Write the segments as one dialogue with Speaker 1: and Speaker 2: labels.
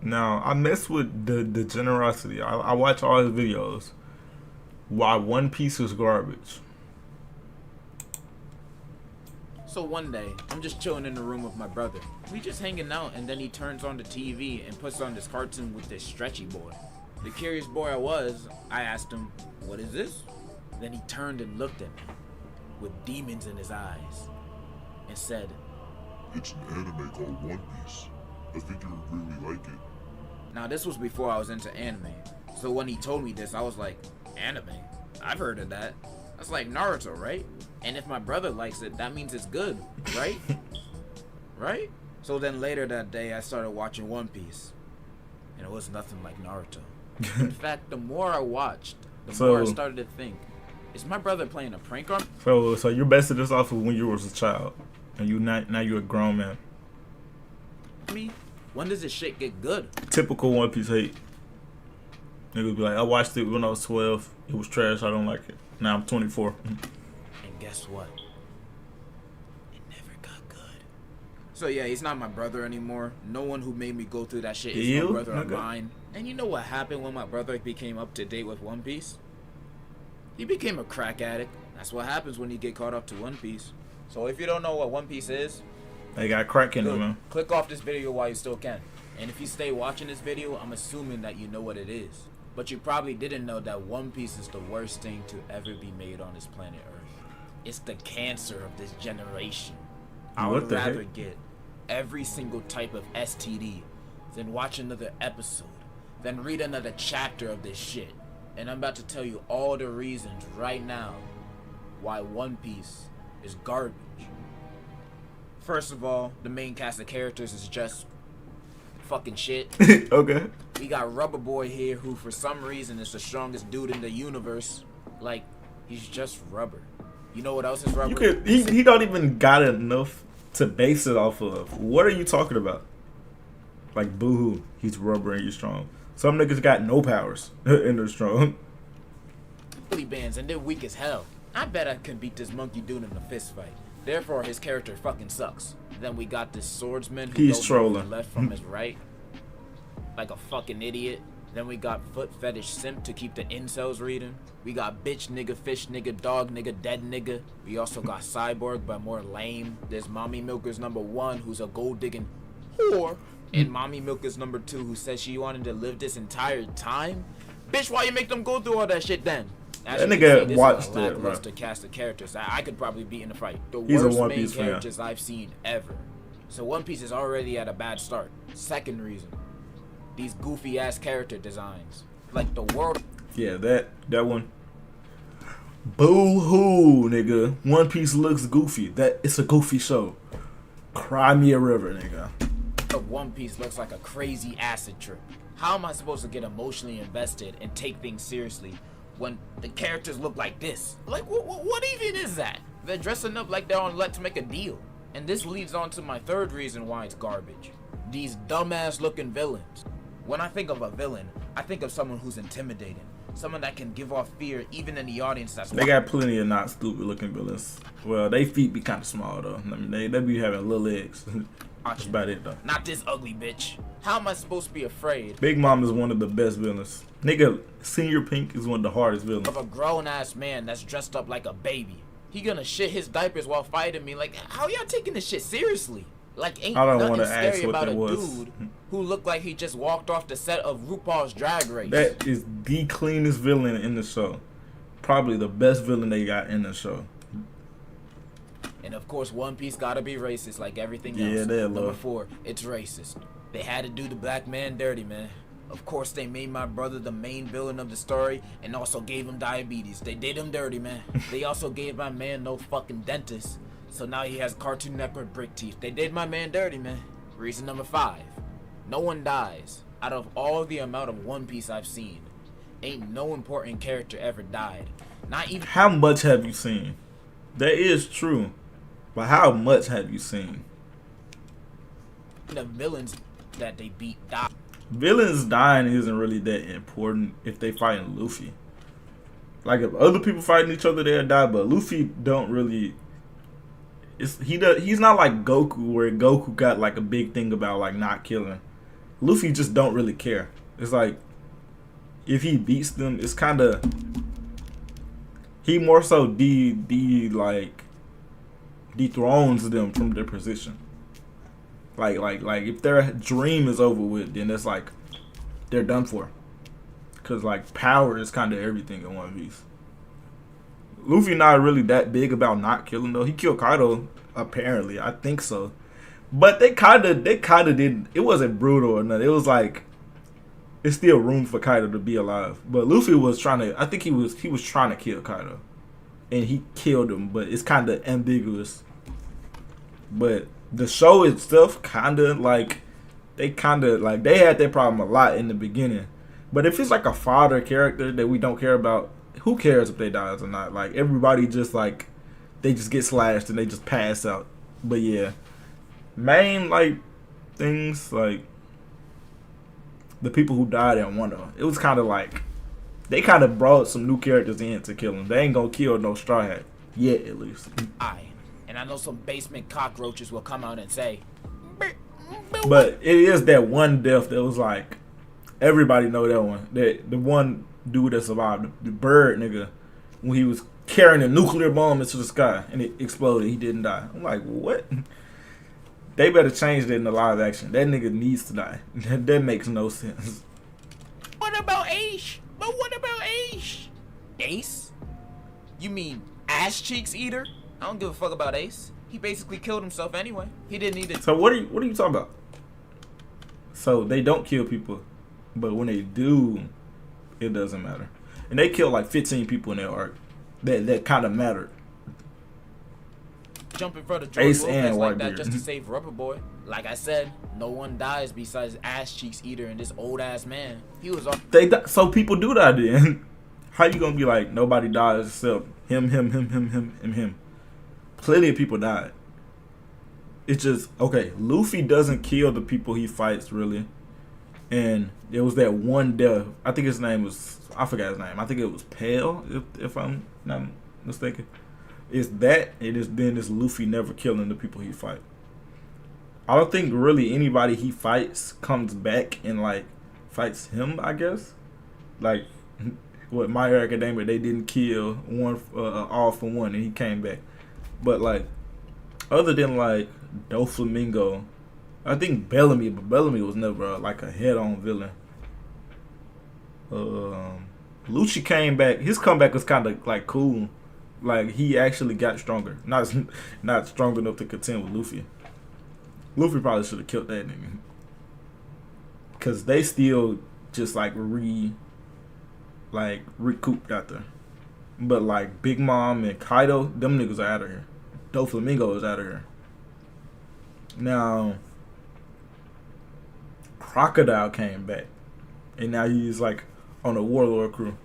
Speaker 1: Now I mess with the generosity. I watch all his videos. Why One Piece is garbage?
Speaker 2: So one day, I'm just chilling in the room with my brother. We just hanging out, and then he turns on the TV and puts on this cartoon with this stretchy boy. The curious boy I was, I asked him, "What is this?" Then he turned and looked at me with demons in his eyes and said,
Speaker 3: It's an anime called One Piece. I think you would really like it.
Speaker 2: now this was before I was into anime. So when he told me this, I was like, anime? I've heard of that. That's like Naruto, right? And if my brother likes it, that means it's good, right? Right? So then later that day, I started watching One Piece. And it was nothing like Naruto. In fact, the more I watched, the more I started to think, is my brother playing a prank on
Speaker 1: So you're basing this off of when you was a child, and now you're a grown man.
Speaker 2: me? When does this shit get good?
Speaker 1: Typical One Piece hate. Niggas be like, I watched it when I was 12. It was trash. I don't like it. Now I'm 24.
Speaker 2: And guess what? It never got good. So yeah, he's not my brother anymore. No one who made me go through that shit is my brother of mine. And you know what happened when my brother became up to date with One Piece? He became a crack addict. That's what happens when you get caught up to One Piece. So if you don't know what One Piece is,
Speaker 1: They got crack in them, man.
Speaker 2: click off this video while you still can. And if you stay watching this video, I'm assuming that you know what it is. But you probably didn't know that One Piece is the worst thing to ever be made on this planet Earth. It's the cancer of this generation. I would rather get every single type of STD than watch another episode, than read another chapter of this shit. And I'm about to tell you all the reasons right now why One Piece is garbage. First of all, the main cast of characters is just fucking shit.
Speaker 1: Okay.
Speaker 2: We got Rubber Boy here, who for some reason is the strongest dude in the universe. Like, he's just rubber. You know what else is rubber?
Speaker 1: He don't even got enough to base it off of. What are you talking about? Like, boo-hoo. He's rubber and he's strong. Some niggas got no powers and they're strong.
Speaker 2: Bands and they're weak as hell. I bet I can beat this monkey dude in a fist fight. Therefore, his character fucking sucks. Then we got this swordsman who
Speaker 1: He's
Speaker 2: don't know
Speaker 1: trolling.
Speaker 2: his left from his right, like a fucking idiot. Then we got foot fetish simp to keep the incels reading. We got bitch nigga, fish nigga, dog nigga, dead nigga. We also got Cyborg, but more lame. There's Mommy Milkers #1, who's a gold digging whore, and Mommy Milkers #2, who says she wanted to live this entire time. Bitch, why you make them go through all that shit then? As
Speaker 1: That
Speaker 2: you can
Speaker 1: nigga
Speaker 2: see,
Speaker 1: watched
Speaker 2: this is a
Speaker 1: it, bro.
Speaker 2: lackluster cast of characters that I could probably beat in a fight. The
Speaker 1: He's a
Speaker 2: worst
Speaker 1: One
Speaker 2: main
Speaker 1: Piece fan.
Speaker 2: characters I've seen ever. So One Piece is already at a bad start. Second reason, these goofy ass character designs. Like the world.
Speaker 1: Yeah, that one. Boo-hoo, nigga. One Piece looks goofy. It's a goofy show. Cry me a river, nigga.
Speaker 2: of One Piece looks like a crazy acid trip. How am I supposed to get emotionally invested and take things seriously when the characters look like this? Like, what even is that? They're dressing up like they're on Let's Make a Deal. And this leads on to my third reason why it's garbage. These dumbass looking villains. When I think of a villain, I think of someone who's intimidating. Someone that can give off fear even in the audience that's
Speaker 1: They got plenty of not stupid looking villains. Well, they feet be kind of small though. I mean, they be having little legs. That's about it though.
Speaker 2: Not this ugly bitch. How am I supposed to be afraid
Speaker 1: Big Mom is one of the best villains. Nigga, Senior Pink is one of the hardest villains.
Speaker 2: of a grown ass man that's dressed up like a baby? He gonna shit his diapers while fighting me. Like, how y'all taking this shit seriously? Like, ain't
Speaker 1: I don't
Speaker 2: nothing
Speaker 1: wanna
Speaker 2: scary
Speaker 1: ask what
Speaker 2: about
Speaker 1: that
Speaker 2: a
Speaker 1: was.
Speaker 2: dude who looked like he just walked off the set of RuPaul's Drag Race.
Speaker 1: That is the cleanest villain in the show. Probably the best villain they got in the show.
Speaker 2: And of course, One Piece gotta be racist like everything
Speaker 1: Yeah,
Speaker 2: else.
Speaker 1: they
Speaker 2: Number
Speaker 1: love.
Speaker 2: 4, it's racist. They had to do the black man dirty, man. Of course, they made my brother the main villain of the story and also gave him diabetes. They did him dirty, man. They also gave my man no fucking dentist. So now he has Cartoon Network brick teeth. They did my man dirty, man. Reason number 5. No one dies. Out of all the amount of One Piece I've seen, ain't no important character ever died. Not even
Speaker 1: How much have you seen? That is true. But how much have you seen?
Speaker 2: the villains that they beat died.
Speaker 1: Villains dying isn't really that important if they fighting Luffy. Like if other people fighting each other, they'll die. But Luffy don't really. He's not like Goku, where Goku got like a big thing about like not killing. Luffy just don't really care. It's like if he beats them, it's kind of he more so like dethrones them from their position. Like if their dream is over with, then it's like they're done for. Cause like power is kind of everything in One Piece. Luffy not really that big about not killing though. He killed Kaido apparently. I think so. But they kind of did. It wasn't brutal or nothing. It was like it's still room for Kaido to be alive. But Luffy was trying to. I think he was trying to kill Kaido, and he killed him. But it's kind of ambiguous. But the show itself kind of like they had that problem a lot in the beginning. But if it's like a fodder character that we don't care about, who cares if they die or not? Like everybody just like they just get slashed and they just pass out. But yeah. Main like things like the people who died in Wano, it was kind of like they kind of brought some new characters in to kill them. They ain't gonna kill no Straw Hat yet, at least.
Speaker 2: And I know some basement cockroaches will come out and say,
Speaker 1: but it is that one death that was like everybody know that one. That the one dude that survived, the bird nigga, when he was carrying a nuclear bomb into the sky and it exploded, he didn't die. I'm like, what? They better change that in the live action. That nigga needs to die. That makes no sense.
Speaker 2: What about Ace? But what about Ace? Ace? You mean Ass Cheeks Eater? I don't give a fuck about Ace. He basically killed himself anyway. He didn't need it.
Speaker 1: So what are you talking about? So they don't kill people, but when they do, it doesn't matter. And they killed like 15 people in their arc. That kind of mattered.
Speaker 2: Jump in front of George
Speaker 1: Ace
Speaker 2: Lopez
Speaker 1: and
Speaker 2: like that
Speaker 1: Whitebeard.
Speaker 2: just to save Rubber Boy. Like I said, no one dies besides Ass Cheeks Eater and this old ass man. He was on.
Speaker 1: So people do die then. How you gonna be like nobody dies except him? Plenty of people died. It's just okay. Luffy doesn't kill the people he fights really, and there was that one death. I think his name was I forgot his name. I think it was Pale, if I'm not mistaken. It's that it is then it's Luffy never killing the people he fight. I don't think really anybody he fights comes back and like fights him. I guess like what My Hero Academia, they didn't kill one all for one and he came back. But like other than like Doflamingo, I think Bellamy, but Bellamy was never like a head-on villain. Lucci came back. His comeback was kind of like cool. Like he actually got stronger. Not strong enough to contend with Luffy. Luffy probably should have killed that nigga. Cause they still just like recouped out there. But like Big Mom and Kaido, them niggas are out of here. Doflamingo is out of here. Now Crocodile came back. And now he's like on a warlord crew.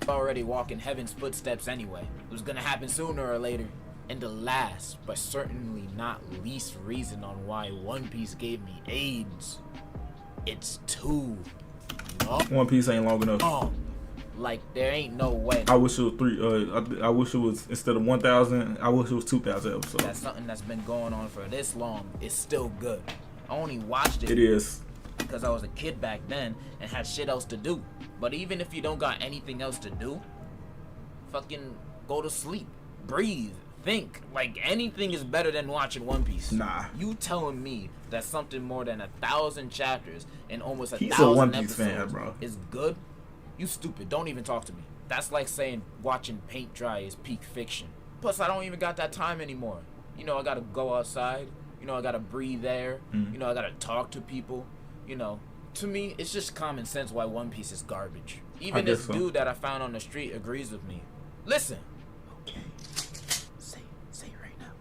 Speaker 2: Already walking heaven's footsteps anyway. It was gonna happen sooner or later. And the last, but certainly not least reason on why One Piece gave me AIDS. It's too long.
Speaker 1: One Piece ain't long enough.
Speaker 2: Like there ain't no way.
Speaker 1: I wish it was I wish it was instead of 1,000. I wish it was 2,000 episodes.
Speaker 2: That's something that's been going on for this long. It's still good. I only watched it.
Speaker 1: It is.
Speaker 2: Because I was a kid back then and had shit else to do. But even if you don't got anything else to do, fucking go to sleep, breathe, think. Like anything is better than watching One Piece.
Speaker 1: Nah.
Speaker 2: You telling me that something more than 1,000 chapters and almost
Speaker 1: He's
Speaker 2: 1,000
Speaker 1: a One Piece
Speaker 2: episodes
Speaker 1: fan, bro.
Speaker 2: is good? You stupid. Don't even talk to me. That's like saying watching paint dry is peak fiction. Plus, I don't even got that time anymore. You know, I gotta go outside. You know, I gotta breathe air. You know, I gotta talk to people. You know, to me, it's just common sense why One Piece is garbage. Even this dude that I found on the street agrees with me. Listen. Okay. Say it right now.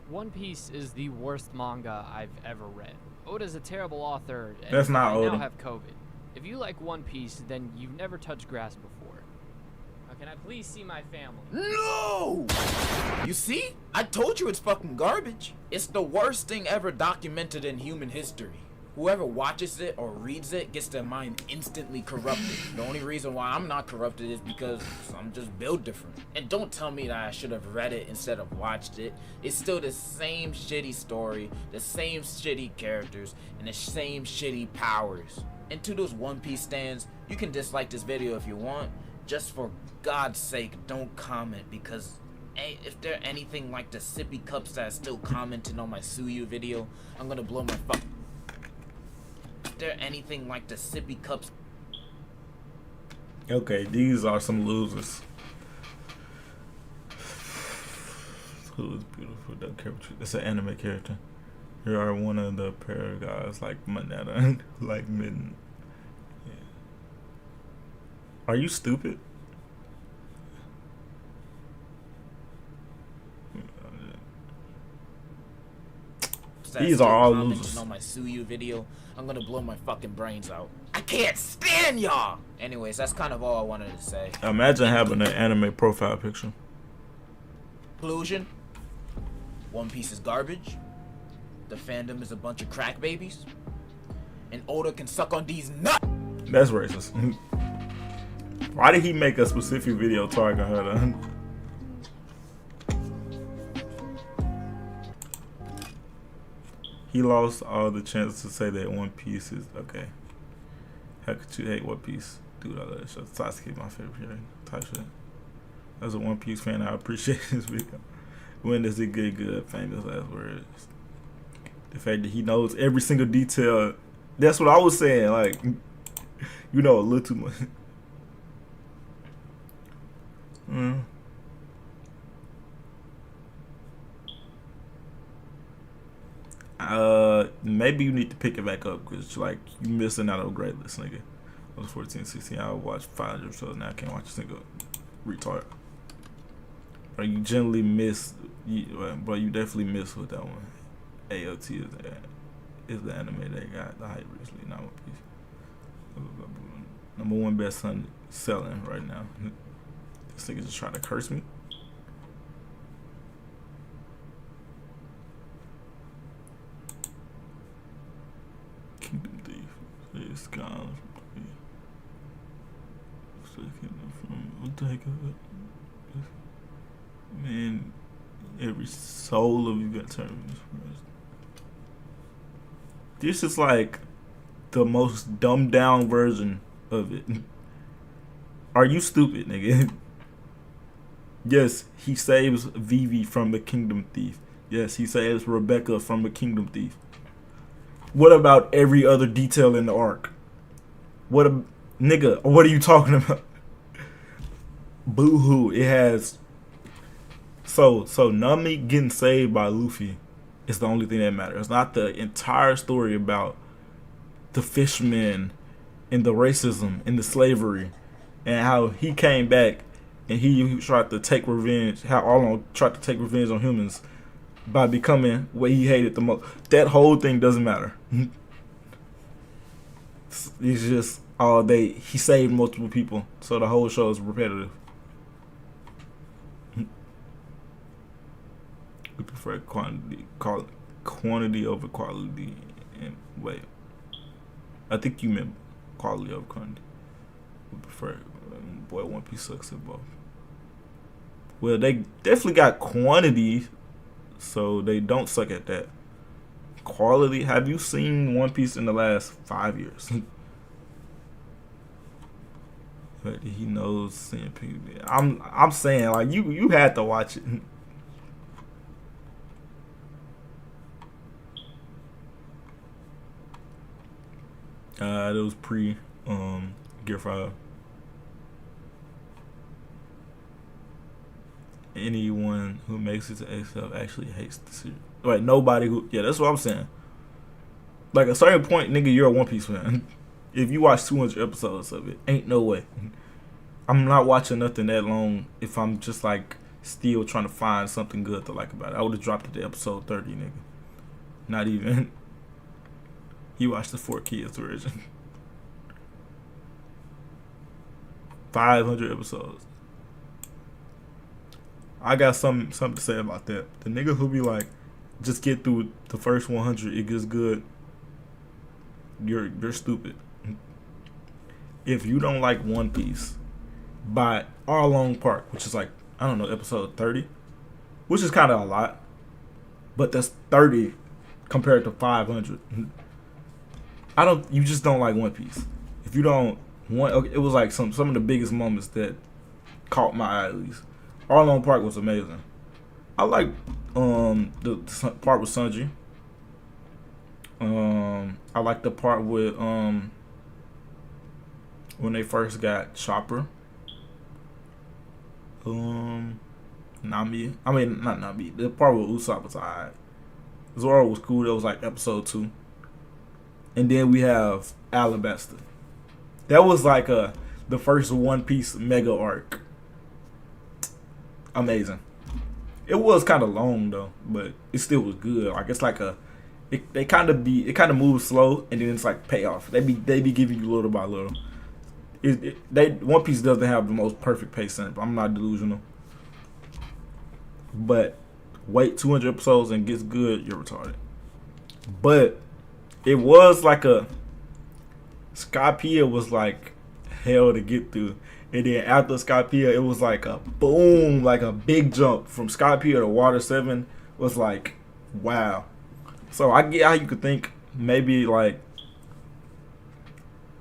Speaker 4: One Piece is the worst manga I've ever read. Oda's a terrible author. And
Speaker 1: That's not
Speaker 4: I
Speaker 1: Oda.
Speaker 4: now have COVID. If you like One Piece, then you've never touched grass before. Now, can I please see my family?
Speaker 2: No! You see? I told you it's fucking garbage. It's the worst thing ever documented in human history. Whoever watches it or reads it gets their mind instantly corrupted. The only reason why I'm not corrupted is because I'm just built different. And don't tell me that I should have read it instead of watched it. It's still the same shitty story, the same shitty characters, and the same shitty powers. And to those One Piece stands, you can dislike this video if you want. Just for God's sake, don't comment, because if they're anything like the sippy cups that are still commenting on my Suyu video, I'm gonna blow my fuck. If they're anything like the sippy cups.
Speaker 1: Okay, these are some losers. Who is beautiful? That character. It's an anime character. You are one of the pair of guys like Manetta, like Midden. Yeah. Are you stupid? These are all losers.
Speaker 2: On my Suyu video, I'm gonna blow my fucking brains out. I can't stand y'all. Anyways, that's kind of all I wanted to say.
Speaker 1: Imagine having an anime profile picture.
Speaker 2: Conclusion: One Piece is garbage. The fandom is a bunch of crack babies. And Oda can suck on these nuts.
Speaker 1: That's racist. Why did he make a specific video targeting her then? He lost all the chances to say that One Piece is okay. How could you hate One Piece? Dude, I love that show. Sasuke, my favorite character. Type shit. As a One Piece fan, I appreciate this video. When does it get good? Famous last words. The fact that he knows every single detail. That's what I was saying. Like, you know a little too much. Maybe you need to pick it back up because like you missing out on a great list, nigga. I was 14, 16. I watched 500 episodes. Now I can't watch a single retard. Or you generally miss, but you definitely miss with that one. AOT is the anime that got the hype recently. Not One Piece. Number one best selling right now. This nigga just trying to curse me. Kingdom Thief. It's gone. What the heck is it? Man, every soul of you got turned. This is like the most dumbed down version of it. Are you stupid, nigga? Yes, he saves Vivi from the Kingdom Thief. Yes, he saves Rebecca from the Kingdom Thief. What about every other detail in the arc? Nigga, what are you talking about? Boo-hoo, it has... So Nami getting saved by Luffy is the only thing that matters. It's not the entire story about the fishmen and the racism and the slavery and how he came back and he tried to take revenge, how Arlong tried to take revenge on humans by becoming what he hated the most. That whole thing doesn't matter. It's just he saved multiple people, so the whole show is repetitive. We prefer quantity over quality. And wait, I think you meant quality over quantity. We prefer. Boy, One Piece sucks at both. Well, they definitely got quantity, so they don't suck at that. Quality. Have you seen One Piece in the last 5 years? But he knows CMP. I'm saying like you had to watch it. It was pre Gear 5. Anyone who makes it to XL actually hates the series. Like nobody who, yeah, that's what I'm saying. Like at a certain point, nigga, you're a One Piece fan. If you watch 200 episodes of it, ain't no way. I'm not watching nothing that long if I'm just like still trying to find something good to like about it. I would have dropped it to episode 30, nigga. Not even. He watched the 4 Kids version. 500 episodes. I got something to say about that. The nigga who be like, just get through the first 100, it gets good. you're stupid. If you don't like One Piece, by Arlong Park, which is like, I don't know, episode 30, which is kind of a lot, but that's 30 compared to 500. You just don't like One Piece. If you don't want, okay, it was like some of the biggest moments that caught my eye, at least. Arlong Park was amazing. I like the part with Sanji. I like the part with when they first got Chopper. Nami. I mean, not Nami. The part with Usopp was alright. Zoro was cool. That was like episode 2. And then we have Alabasta. That was like the first One Piece mega arc. Amazing. It was kind of long though, but it still was good. Like it's like it kind of moves slow, and then it's like payoff. They be giving you little by little. One Piece doesn't have the most perfect pacing, but I'm not delusional. But wait 200 episodes and gets good, you're retarded. But it was like Skypiea was like hell to get through. And then after Skypiea, it was like a boom, like a big jump from Skypiea to Water 7 was like, wow. So I get how you could think maybe like,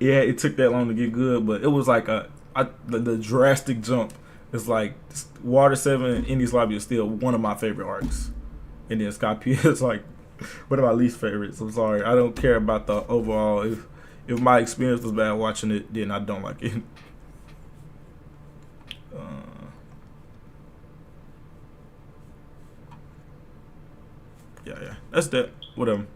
Speaker 1: yeah, it took that long to get good, but it was like the drastic jump. It's like Water 7 and Enies Lobby is still one of my favorite arcs. And then Skypiea is like one of my least favorites. I'm sorry. I don't care about the overall. If my experience was bad watching it, then I don't like it. Yeah. That's that. Whatever.